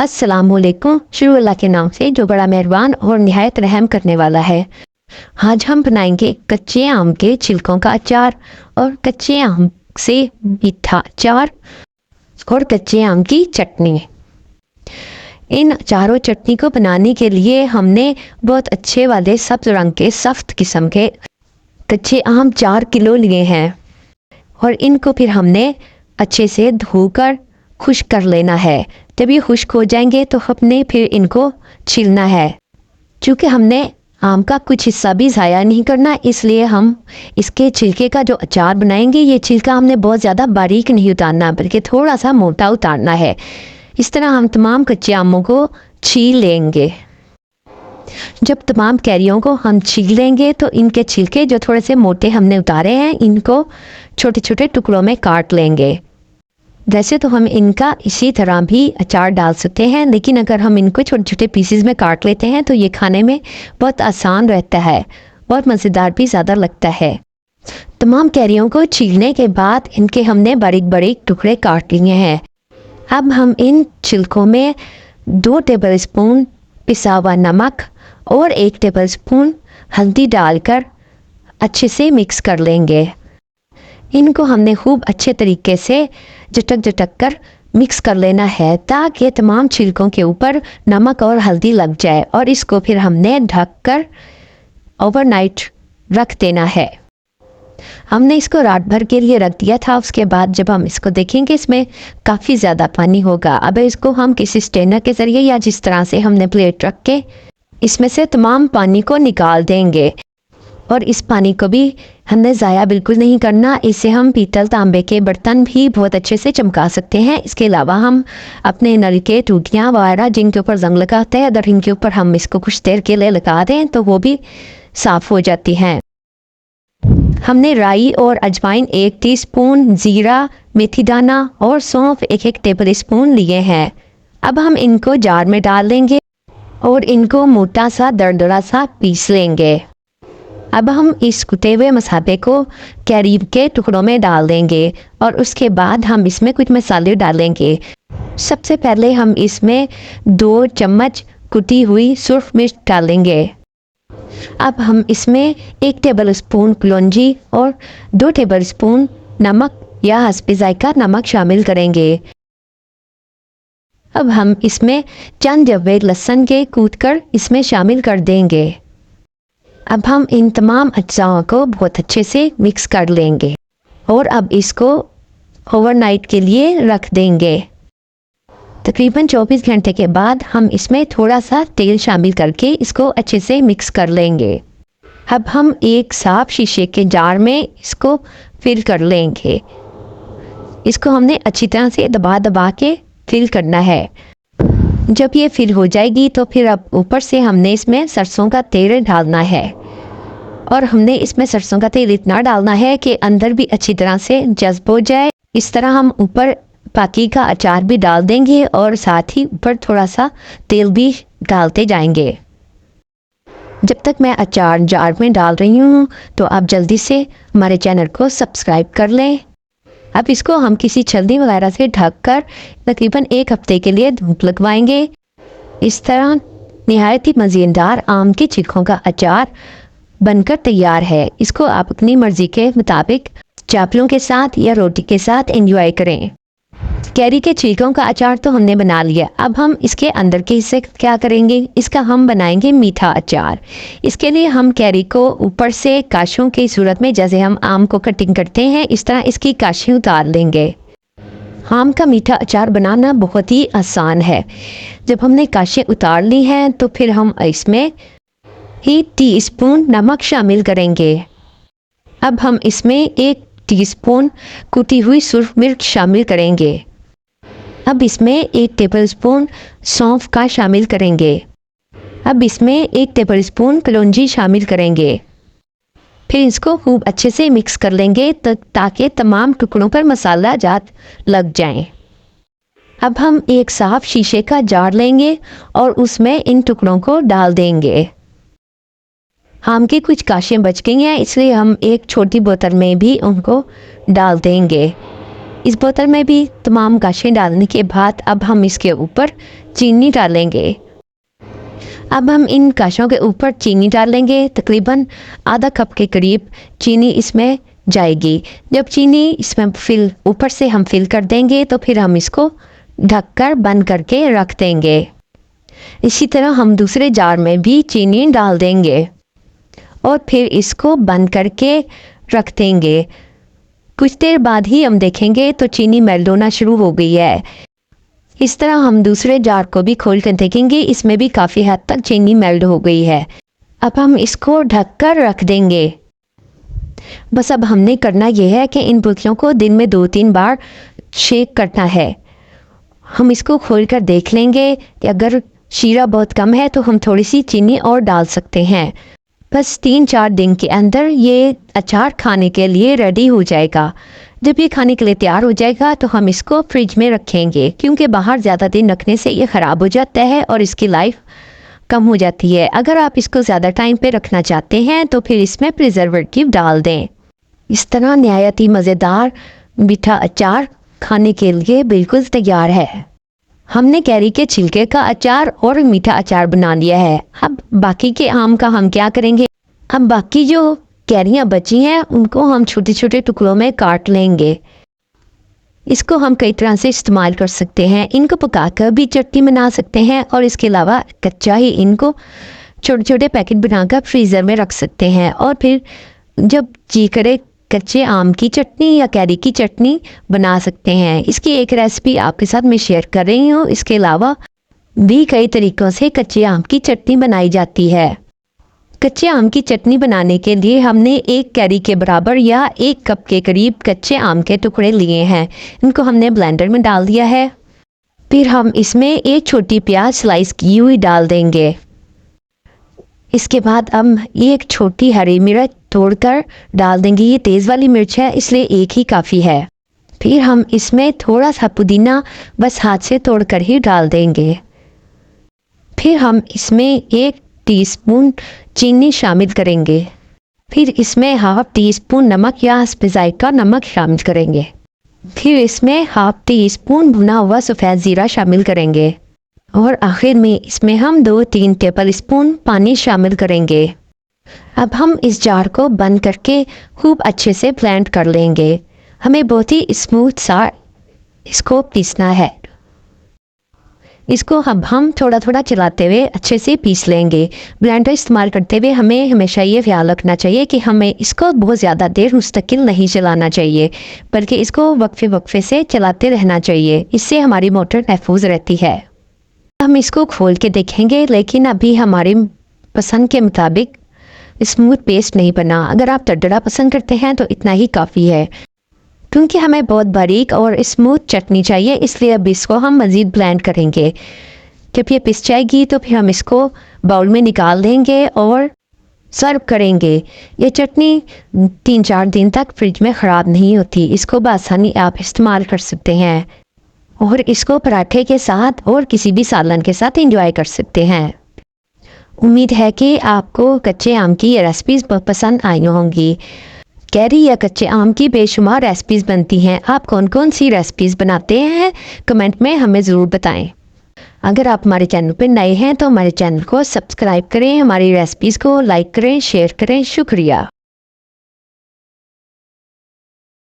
अस्सलामुअलैकुम। शुरू अल्लाह के नाम से जो बड़ा मेहरबान और निहायत रहम करने वाला है। आज हम बनाएंगे कच्चे आम के छिलकों का अचार और कच्चे आम से मीठा अचार और कच्चे आम की चटनी। इन चारों चटनी को बनाने के लिए हमने बहुत अच्छे वाले सब्ज रंग के सख्त किस्म के कच्चे आम 4 किलो लिए हैं और इनको फिर हमने अच्छे से धोकर खुश्क कर लेना है। जब ये खुश्क हो जाएंगे तो हमने फिर इनको छीलना है। चूँकि हमने आम का कुछ हिस्सा भी ज़ाया नहीं करना, इसलिए हम इसके छिलके का जो अचार बनाएंगे, ये छिलका हमने बहुत ज़्यादा बारीक नहीं उतारना बल्कि थोड़ा सा मोटा उतारना है। इस तरह हम तमाम कच्चे आमों को छील लेंगे। जब तमाम कैरियों को हम छील लेंगे तो इनके छिलके जो थोड़े से मोटे हमने उतारे हैं, इनको छोटे छोटे टुकड़ों में काट लेंगे। वैसे तो हम इनका इसी तरह भी अचार डाल सकते हैं, लेकिन अगर हम इनको छोटे छोटे पीसेस में काट लेते हैं तो ये खाने में बहुत आसान रहता है और मज़ेदार भी ज़्यादा लगता है। तमाम कैरियों को छीलने के बाद इनके हमने बारीक बारीक टुकड़े काट लिए हैं। अब हम इन छिलकों में 2 टेबल स्पून पिसा हुआ नमक और 1 टेबल स्पून हल्दी डालकर अच्छे से मिक्स कर लेंगे। इनको हमने खूब अच्छे तरीके से झटक कर मिक्स कर लेना है ताकि तमाम छिलकों के ऊपर नमक और हल्दी लग जाए, और इसको फिर हमने ढक कर ओवरनाइट रख देना है। हमने इसको रात भर के लिए रख दिया था। उसके बाद जब हम इसको देखेंगे इसमें काफ़ी ज़्यादा पानी होगा। अब इसको हम किसी स्ट्रेनर के ज़रिए या जिस तरह से हमने प्लेट रख के इसमें से तमाम पानी को निकाल देंगे, और इस पानी को भी हमने ज़ाया बिल्कुल नहीं करना। इससे हम पीतल तांबे के बर्तन भी बहुत अच्छे से चमका सकते हैं। इसके अलावा हम अपने नल के टूटियाँ वगैरह जिनके ऊपर जंग लगा होता है, अगर इनके ऊपर हम इसको कुछ देर के लिए लगा दें तो वो भी साफ़ हो जाती हैं। हमने राई और अजवाइन 1 टीस्पून, ज़ीरा, मेथी दाना और सौंफ 1 टेबल स्पून लिए हैं। अब हम इनको जार में डाल लेंगे और इनको मोटा सा दरदरा सा पीस लेंगे। अब हम इस कुटे हुए मसाले को कैरी के टुकड़ों में डाल देंगे और उसके बाद हम इसमें कुछ मसाले डालेंगे। सबसे पहले हम इसमें 2 चम्मच कुटी हुई सुर्ख मिर्च डालेंगे। अब हम इसमें 1 टेबल स्पून कलौंजी और 2 टेबल स्पून नमक या हस्बे जायका नमक शामिल करेंगे। अब हम इसमें चंद जवे लहसुन के कूटकर इसमें शामिल कर देंगे। अब हम इन तमाम अज्जाओं को बहुत अच्छे से मिक्स कर लेंगे और अब इसको ओवरनाइट के लिए रख देंगे। तकरीबन 24 घंटे के बाद हम इसमें थोड़ा सा तेल शामिल करके इसको अच्छे से मिक्स कर लेंगे। अब हम एक साफ शीशे के जार में इसको फिल कर लेंगे। इसको हमने अच्छी तरह से दबा दबा के फिल करना है। जब ये फिल हो जाएगी तो फिर अब ऊपर से हमने इसमें सरसों का तेल डालना है, और हमने इसमें सरसों का तेल इतना डालना है कि अंदर भी अच्छी तरह से जज्ब हो जाए। इस तरह हम ऊपर बाकी का अचार भी डाल देंगे और साथ ही ऊपर थोड़ा सा तेल भी डालते जाएंगे। जब तक मैं अचार जार में डाल रही हूँ तो आप जल्दी से हमारे चैनल को सब्सक्राइब कर लें। अब इसको हम किसी छलनी वगैरह से ढककर तकरीबन 1 हफ्ते के लिए धूप लगवाएंगे। इस तरह निहायत ही मज़ेदार आम के छिलकों का अचार बनकर तैयार है। इसको आप अपनी मर्ज़ी के मुताबिक चावलों के साथ या रोटी के साथ एंजॉय करें। कैरी के छिलकों का अचार तो हमने बना लिया। अब हम इसके अंदर के हिस्से क्या करेंगे, इसका हम बनाएंगे मीठा अचार। इसके लिए हम कैरी को ऊपर से काशियों की सूरत में, जैसे हम आम को कटिंग करते हैं, इस तरह इसकी काशियाँ उतार लेंगे। आम का मीठा अचार बनाना बहुत ही आसान है। जब हमने काशियाँ उतार ली हैं तो फिर हम इसमें 1 टीस्पून नमक शामिल करेंगे। अब हम इसमें 1 टीस्पून कुटी हुई सुर्ख मिर्च शामिल करेंगे। अब इसमें 1 टेबल स्पून सौंफ का शामिल करेंगे। अब इसमें 1 टेबल स्पून कलौंजी शामिल करेंगे। फिर इसको खूब अच्छे से मिक्स कर लेंगे ताकि तमाम टुकड़ों पर मसाला जात लग जाए। अब हम एक साफ शीशे का जार लेंगे और उसमें इन टुकड़ों को डाल देंगे। आम की कुछ काशियाँ बच गई हैं, इसलिए हम एक छोटी बोतल में भी उनको डाल देंगे। इस बोतल में भी तमाम गाशें डालने के बाद अब हम इसके ऊपर चीनी डालेंगे। अब हम इन गाशों के ऊपर चीनी डालेंगे। तकरीबन आधा कप के करीब चीनी इसमें जाएगी। जब चीनी इसमें ऊपर से हम फिल कर देंगे तो फिर हम इसको ढककर बंद करके रख देंगे। इसी तरह हम दूसरे जार में भी चीनी डाल देंगे और फिर इसको बंद करके रख देंगे। कुछ देर बाद ही हम देखेंगे तो चीनी मेल्ट होना शुरू हो गई है। इस तरह हम दूसरे जार को भी खोल कर देखेंगे, इसमें भी काफ़ी हद तक चीनी मेल्ट हो गई है। अब हम इसको ढककर रख देंगे। बस अब हमने करना यह है कि इन बोतलों को दिन में 2-3 बार शेक करना है। हम इसको खोल कर देख लेंगे कि अगर शीरा बहुत कम है तो हम थोड़ी सी चीनी और डाल सकते हैं। बस 3-4 दिन के अंदर ये अचार खाने के लिए रेडी हो जाएगा। जब ये खाने के लिए तैयार हो जाएगा तो हम इसको फ्रिज में रखेंगे, क्योंकि बाहर ज़्यादा दिन रखने से ये ख़राब हो जाता है और इसकी लाइफ कम हो जाती है। अगर आप इसको ज़्यादा टाइम पे रखना चाहते हैं तो फिर इसमें प्रिजर्वेटिव डाल दें। इस तरह नहायत ही मज़ेदार मीठा अचार खाने के लिए बिल्कुल तैयार है। हमने कैरी के छिलके का अचार और मीठा अचार बना लिया है। अब बाकी के आम का हम क्या करेंगे? अब बाकी जो कैरियाँ बची हैं उनको हम छोटे छोटे टुकड़ों में काट लेंगे। इसको हम कई तरह से इस्तेमाल कर सकते हैं। इनको पकाकर भी चटनी बना सकते हैं और इसके अलावा कच्चा ही इनको छोटे छोटे पैकेट बनाकर फ्रीज़र में रख सकते हैं और फिर जब जी करे कच्चे आम की चटनी या कैरी की चटनी बना सकते हैं। इसकी एक रेसिपी आपके साथ मैं शेयर कर रही हूँ। इसके अलावा भी कई तरीक़ों से कच्चे आम की चटनी बनाई जाती है। कच्चे आम की चटनी बनाने के लिए हमने 1 कैरी के बराबर या 1 कप के करीब कच्चे आम के टुकड़े लिए हैं। इनको हमने ब्लेंडर में डाल दिया है। फिर हम इसमें 1 छोटी प्याज स्लाइस की हुई डाल देंगे। इसके बाद हम 1 छोटी हरी मिर्च तोड़कर डाल देंगे। ये तेज़ वाली मिर्च है इसलिए 1 ही काफ़ी है। फिर हम इसमें थोड़ा सा पुदीना बस हाथ से तोड़कर ही डाल देंगे। फिर हम इसमें 1 टीस्पून चीनी शामिल करेंगे। फिर इसमें 1/2 टीस्पून नमक या हस्ब ज़ायक़ा नमक शामिल करेंगे। फिर इसमें 1/2 टीस्पून भुना हुआ सफ़ेद ज़ीरा शामिल करेंगे और आखिर में इसमें हम 2-3 टेबल स्पून पानी शामिल करेंगे। अब हम इस जार को बंद करके खूब अच्छे से ब्लेंड कर लेंगे। हमें बहुत ही स्मूथ सा इसको पीसना है। इसको अब हम थोड़ा थोड़ा चलाते हुए अच्छे से पीस लेंगे। ब्लेंडर इस्तेमाल करते हुए हमें हमेशा ये ख्याल रखना चाहिए कि हमें इसको बहुत ज़्यादा देर मुस्तकिल नहीं चलाना चाहिए, बल्कि इसको वक्फे वक्फे से चलाते रहना चाहिए। इससे हमारी मोटर महफूज रहती है। हम इसको खोल के देखेंगे, लेकिन अभी हमारी पसंद के मुताबिक स्मूथ पेस्ट नहीं बना। अगर आप दरदरा पसंद करते हैं तो इतना ही काफ़ी है, क्योंकि हमें बहुत बारीक और स्मूथ चटनी चाहिए, इसलिए अब इसको हम मज़ीद ब्लेंड करेंगे। जब ये पिस जाएगी तो फिर हम इसको बाउल में निकाल देंगे और सर्व करेंगे। ये चटनी 3-4 दिन तक फ्रिज में ख़राब नहीं होती। इसको बआसानी आप इस्तेमाल कर सकते हैं और इसको पराठे के साथ और किसी भी सालन के साथ एंजॉय कर सकते हैं। उम्मीद है कि आपको कच्चे आम की ये रेसिपीज़ बहुत पसंद आई होंगी। कैरी या कच्चे आम की बेशुमार रेसिपीज़ बनती हैं। आप कौन कौन सी रेसिपीज़ बनाते हैं कमेंट में हमें ज़रूर बताएं। अगर आप हमारे चैनल पर नए हैं तो हमारे चैनल को सब्सक्राइब करें, हमारी रेसिपीज़ को लाइक करें, शेयर करें। शुक्रिया।